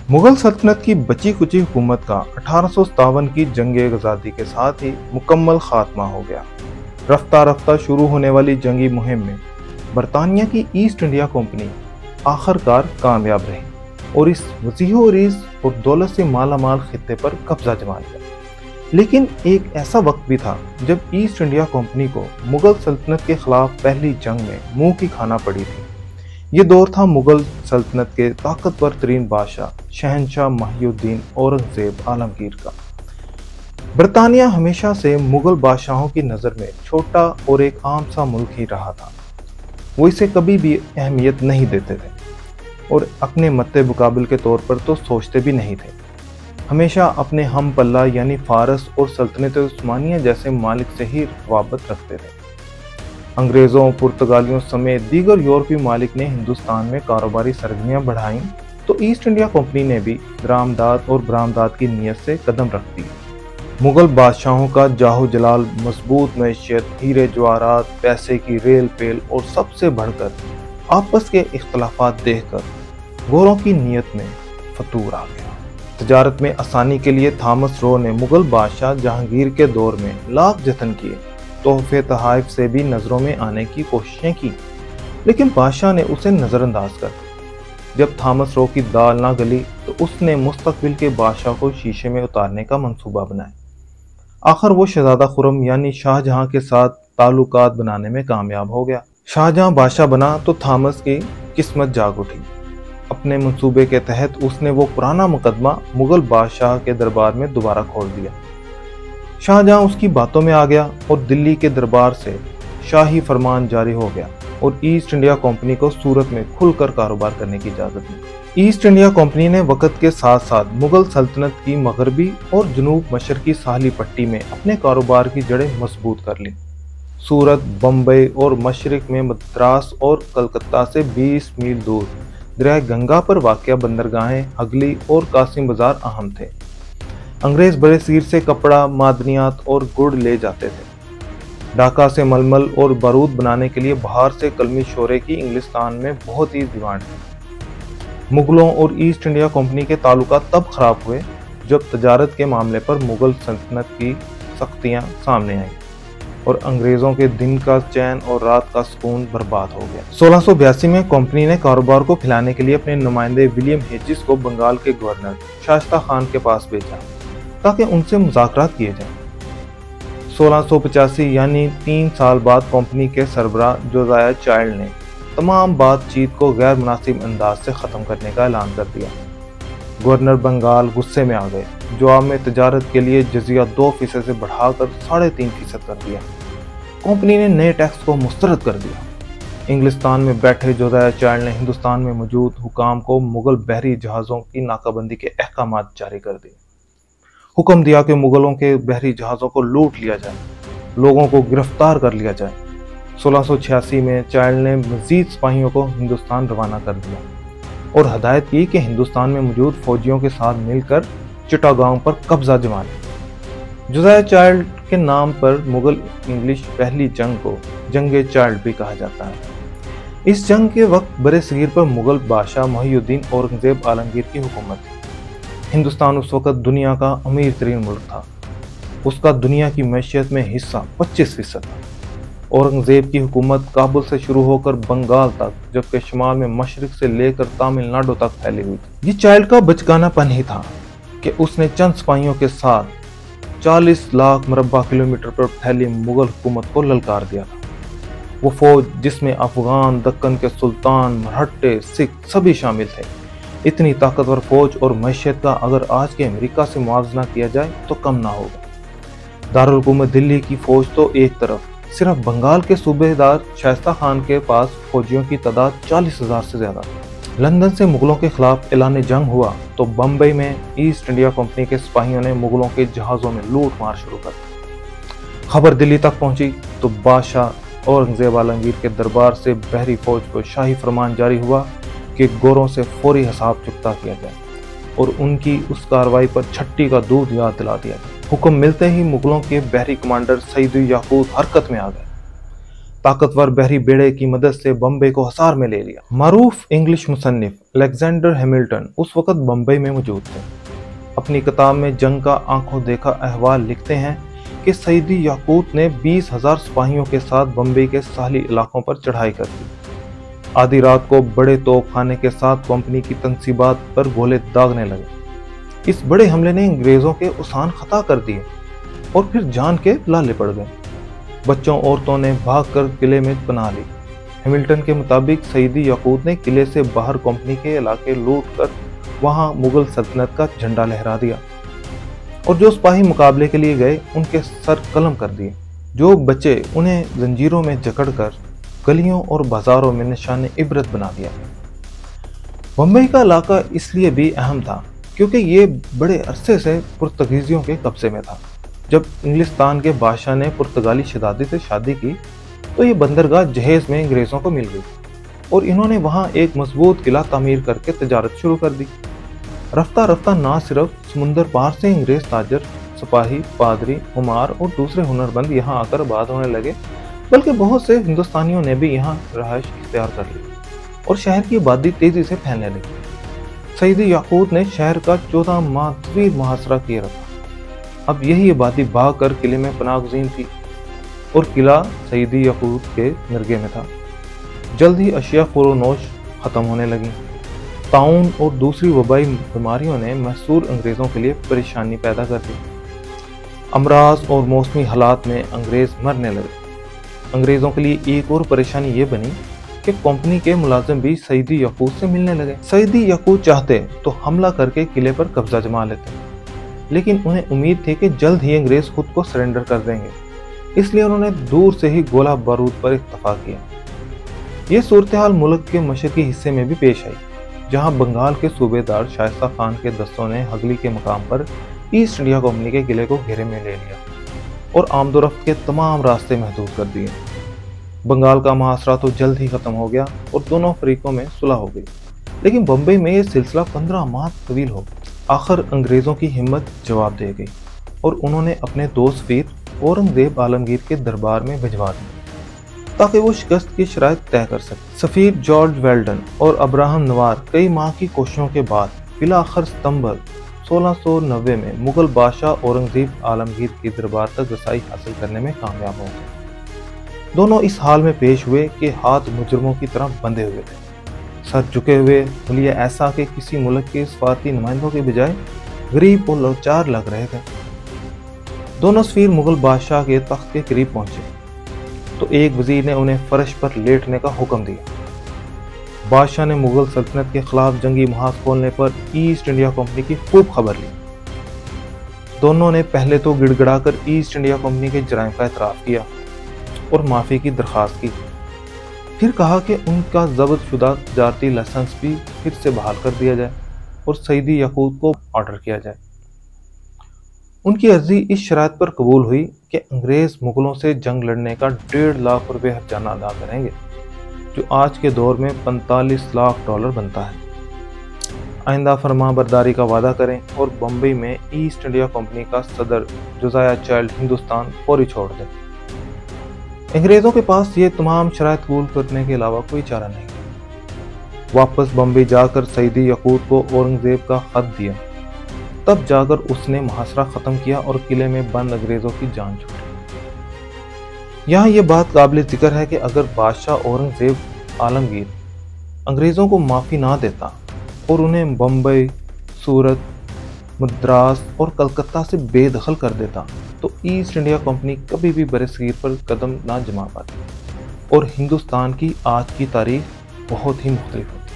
मुगल सल्तनत की बची कुची हुकूमत का 1857 की जंग आज़ादी के साथ ही मुकम्मल खात्मा हो गया। रफ्ता रफ्ता शुरू होने वाली जंगी मुहिम में बरतानिया की ईस्ट इंडिया कंपनी आखिरकार कामयाब रही और इस वसीह अरीज और दौलत से माला माल खित्ते पर कब्जा जमा लिया। लेकिन एक ऐसा वक्त भी था जब ईस्ट इंडिया कंपनी को मुगल सल्तनत के खिलाफ पहली जंग में मुंह की खाना पड़ी थी। ये दौर था मुगल सल्तनत के ताकतवर तरीन बादशाह शहंशाह महिउद्दीन औरंगजेब आलमगीर का। बरतानिया हमेशा से मुगल बादशाहों की नज़र में छोटा और एक आम सा मुल्क ही रहा था। वो इसे कभी भी अहमियत नहीं देते थे और अपने मत्ते मुकाबिल के तौर पर तो सोचते भी नहीं थे। हमेशा अपने हम पल्ला यानी फारस और सल्तनत उस्मानिया जैसे मालिक से ही रवाबत रखते थे। अंग्रेज़ों, पुर्तगालियों समेत दीगर यूरोपीय मालिक ने हिंदुस्तान में कारोबारी सरगर्मियां बढ़ाईं तो ईस्ट इंडिया कंपनी ने भी दरामदाद और बरामदाद की नीयत से कदम रख दी। मुगल बादशाहों का जाहो जलाल, मजबूत मैशियत, हीरे जवाहरात, पैसे की रेल पेल और सबसे बढ़कर आपस के इख्तलाफात देखकर गोरों की नीयत में फतूर आ गया। तजारत में आसानी के लिए थॉमस रो ने मुगल बादशाह जहांगीर के दौर में लाख जतन किए, तोहफे तहाइफ से भी नजरों में आने की कोशिशें की, लेकिन बादशाह ने उसे नजरअंदाज कर दिया। जब थॉमस रो की दाल ना गली तो उसने मुस्तकबिल के बादशाह को शीशे में उतारने का मंसूबा बनाया। आखिर वो शहजादा खुर्रम यानी शाहजहां के साथ ताल्लुकात बनाने में कामयाब हो गया। शाहजहां बादशाह बना तो थॉमस की किस्मत जाग उठी। अपने मंसूबे के तहत उसने वो पुराना मुकदमा मुगल बादशाह के दरबार में दोबारा खोल दिया। शाहजहां उसकी बातों में आ गया और दिल्ली के दरबार से शाही फरमान जारी हो गया और ईस्ट इंडिया कंपनी को सूरत में खुलकर कारोबार करने की इजाज़त दी। ईस्ट इंडिया कंपनी ने वक्त के साथ साथ मुगल सल्तनत की मगरबी और जनूब मशरकी साहली पट्टी में अपने कारोबार की जड़ें मजबूत कर ली। सूरत, बम्बई और मशरक में मद्रास और कलकत्ता से 20 मील दूर दरिया गंगा पर वाक़या बंदरगाहें हगली और कासिम बाजार अहम थे। अंग्रेज बड़े सीर से कपड़ा, मादनियात और गुड़ ले जाते थे। ढाका से मलमल और बारूद बनाने के लिए बाहर से कलमी शोरे की इंग्लिस्तान में बहुत ही डिमांड है। मुगलों और ईस्ट इंडिया कंपनी के ताल्लुकात तब खराब हुए जब तजारत के मामले पर मुगल सल्तनत की सख्तियां सामने आईं और अंग्रेजों के दिन का चैन और रात का सुकून बर्बाद हो गया। 1682 में कंपनी ने कारोबार को फैलाने के लिए अपने नुमाइंदे विलियम हेजिस को बंगाल के गवर्नर शाइस्ता खान के पास भेजा ताकि उनसे मुज़ाकरात किए जाएं। 1685 यानी 3 साल बाद कंपनी के सरबराह जोसियाह चाइल्ड ने तमाम बातचीत को गैर मुनासिब अंदाज से ख़त्म करने का ऐलान कर दिया। गवर्नर बंगाल गुस्से में आ गए। जवाब में तजारत के लिए जजिया 2% से बढ़ाकर 3.5% कर दिया। कंपनी ने नए टैक्स को मुस्तरद कर दिया। इंग्लिस्तान में बैठे जोसियाह चाइल्ड ने हिंदुस्तान में मौजूद हुकाम को मुगल बहरी जहाज़ों की नाकाबंदी के अहकाम जारी कर दिए। हुक्म दिया कि मुगलों के बहरी जहाज़ों को लूट लिया जाए, लोगों को गिरफ्तार कर लिया जाए। 1686 में चाइल्ड ने मजीद सिपाहियों को हिंदुस्तान रवाना कर दिया और हदायत की कि हिंदुस्तान में मौजूद फौजियों के साथ मिलकर चिटागांव पर कब्जा जमा लें। जोसियाह चाइल्ड के नाम पर मुगल इंग्लिश पहली जंग को जंग चाइल्ड भी कहा जाता है। इस जंग के वक्त बड़े सगीर पर मुगल बादशाह महिउद्दीन औरंगजेब आलमगीर की हुकूमत थी। हिंदुस्तान उस वक्त दुनिया का अमीर तरीन मुल्क था। उसका दुनिया की मैशियत में हिस्सा 25% था। औरंगजेब की हुकूमत काबुल से शुरू होकर बंगाल तक, जबकि शुमाल में मशरक से लेकर तमिलनाडु तक फैली हुई थी। ये चाइल्ड का बचकानापन ही था कि उसने चंद सिपाहियों के साथ 40 लाख मुरब्बा किलोमीटर पर फैली मुगल हुकूमत को ललकार दिया था। वो फौज जिसमें अफगान, दक्कन के सुल्तान, मरहट्टे, सिख सभी शामिल थे। इतनी ताकतवर फौज और मैशियत का अगर आज के अमेरिका से मुआवजा किया जाए तो कम ना होगा। दारुल हुकूमत दिल्ली की फौज तो एक तरफ, सिर्फ बंगाल के सूबेदार शाइस्ता खान के पास फौजियों की तादाद 40,000 से ज्यादा। लंदन से मुगलों के खिलाफ ऐलान जंग हुआ तो बम्बई में ईस्ट इंडिया कंपनी के सिपाहियों ने मुगलों के जहाज़ों में लूट मार शुरू कर दी। खबर दिल्ली तक पहुंची तो बादशाह औरंगजेब आलमगीर के दरबार से बहरी फौज को शाही फरमान जारी हुआ कि गोरों से फौरी हिसाब चुकता किया जाए और उनकी उस कार्रवाई पर छट्टी का दूध याद दिला दिया गया। हुक्म मिलते ही मुगलों के बहरी कमांडर सईद याकूत हरकत में आ गए। ताकतवर बहरी बेड़े की मदद से बम्बई को हिसार में ले लिया। मारूफ इंग्लिश मुसन्निफ अलेक्जेंडर हैमिल्टन उस वक्त बम्बई में मौजूद थे। अपनी किताब में जंग का आंखों देखा अहवाल लिखते हैं कि सईदी याकूत ने 20,000 सिपाहियों के साथ बम्बई के साहली इलाकों पर चढ़ाई कर दी। आधी रात को बड़े तोपखाने के साथ कंपनी की तंसीबात पर गोले दागने लगे। इस बड़े हमले ने अंग्रेजों के उसान खता कर दिए और फिर जान के लाले पड़ गए। बच्चों औरतों ने भागकर किले में पनाह ली। हैमिल्टन के मुताबिक सईदी याकूत ने किले से बाहर कंपनी के इलाके लूट कर वहां मुगल सल्तनत का झंडा लहरा दिया और जो सिपाही मुकाबले के लिए गए उनके सर कलम कर दिए। जो बचे उन्हें जंजीरों में जकड़कर गलियों और बाजारों में निशाने इबरत बना दिया। बम्बई का इलाका इसलिए भी अहम था क्योंकि ये बड़े अरसे से पुर्तगीजियों के कब्जे में था। जब इंग्लिस्तान के बादशाह ने पुर्तगाली शहजादी से शादी की तो ये बंदरगाह जहेज में अंग्रेजों को मिल गई और इन्होंने वहां एक मजबूत किला तामीर करके तजारत शुरू कर दी। रफ्ता रफ्ता ना सिर्फ समुंदर पार से अंग्रेज ताजर, सिपाही, पादरी, उमार और दूसरे हुनरमंद यहाँ आकर आबाद होने लगे, बल्कि बहुत से हिंदुस्तानियों ने भी यहाँ रहायश इख्तियार कर ली और शहर की आबादी तेजी से फैलने लगी। सईदी याकूत ने शहर का 14 माह तवील मुहासरा किए रखा। अब यही आबादी भाग कर किले में पनाहगज़ीन थी और किला सईदी याकूत के निर्गे में था। जल्द ही अशिया फरोनोश खत्म होने लगी। ताउन और दूसरी वबाई बीमारियों ने महसूर अंग्रेजों के लिए परेशानी पैदा कर दी। अमराज और मौसमी हालात में अंग्रेज मरने लगे। अंग्रेजों के लिए एक और परेशानी ये बनी कि कंपनी के मुलाजिम भी सईदी याकूत से मिलने लगे। सईदी याकूत चाहते तो हमला करके किले पर कब्जा जमा लेते, लेकिन उन्हें उम्मीद थी कि जल्द ही अंग्रेज खुद को सरेंडर कर देंगे, इसलिए उन्होंने दूर से ही गोला बारूद पर इत्तफा किया। ये सूरत हाल मुल्क के मशरकी हिस्से में भी पेश आई, जहां बंगाल के सूबेदार शाइस्ता खान के दस्तों ने हगली के मकाम पर ईस्ट इंडिया कंपनी के किले को घेरे में ले लिया और आमदोरफ्त के तमाम रास्ते महदूद कर दिए। बंगाल का मुहासरा तो जल्द ही खत्म हो गया और दोनों फरीकों में सुलह हो गई, लेकिन बम्बई में यह सिलसिला 15 माह तवील हो गया। आखिर अंग्रेजों की हिम्मत जवाब दे गई और उन्होंने अपने दोस्त वीर औरंगजेब आलमगीर के दरबार में भिजवा दिया ताकि वो शिकस्त की शराइत तय कर सके। सफीर जॉर्ज वेल्डन और अब्राहम नवार कई माह की कोशिशों के बाद बिलाखिर सितंबर 1690 में मुगल बादशाह औरंगजेब आलमगीर के दरबार तक रसाई हासिल करने में कामयाब हो गए। दोनों इस हाल में पेश हुए कि हाथ मुजरमों की तरह बंधे हुए थे, सर झुके हुए, हुलिया ऐसा कि किसी मुल्क के सफारती नुमाइंदों के बजाय गरीब और लाचार लग रहे थे। दोनों सफीर मुगल बादशाह के तख्त के करीब पहुंचे तो एक वजीर ने उन्हें फर्श पर लेटने का हुक्म दिया। बादशाह ने मुगल सल्तनत के खिलाफ जंगी मुहाज खोलने पर ईस्ट इंडिया कंपनी की खूब खबर ली। दोनों ने पहले तो गिड़गिड़ाकर ईस्ट इंडिया कंपनी के जराइम का एतराफ़ किया और माफ़ी की दरख्वास्त की। फिर कहा कि उनका जब्त शुदा तजारती लाइसेंस भी फिर से बहाल कर दिया जाए और सईदी याकूत को ऑर्डर किया जाए। उनकी अर्जी इस शरात पर कबूल हुई कि अंग्रेज मुगलों से जंग लड़ने का 1.5 लाख रुपये हर्जाना अदा करेंगे, जो आज के दौर में 45 लाख डॉलर बनता है। आइंदा फरमा बरदारी का वादा करें और बम्बई में ईस्ट इंडिया कंपनी का सदर जोसाया चाइल्ड हिंदुस्तान फौरी छोड़ दें। अंग्रेजों के पास ये तमाम शराइत कबूल करने के अलावा कोई चारा नहीं। वापस बम्बई जाकर सईदी याकूत को औरंगजेब का खत दिया, तब जाकर उसने मुहासरा खत्म किया और किले में बंद अंग्रेजों की जान छूटी। यहाँ ये बात काबिल जिक्र है कि अगर बादशाह औरंगजेब आलमगीर अंग्रेजों को माफ़ी ना देता और उन्हें बम्बई, सूरत, मद्रास और कलकत्ता से बेदखल कर देता तो ईस्ट इंडिया कंपनी कभी भी बरसगीर पर कदम ना जमा पाती और हिंदुस्तान की आज की तारीख बहुत ही मुख्तलिफ होती।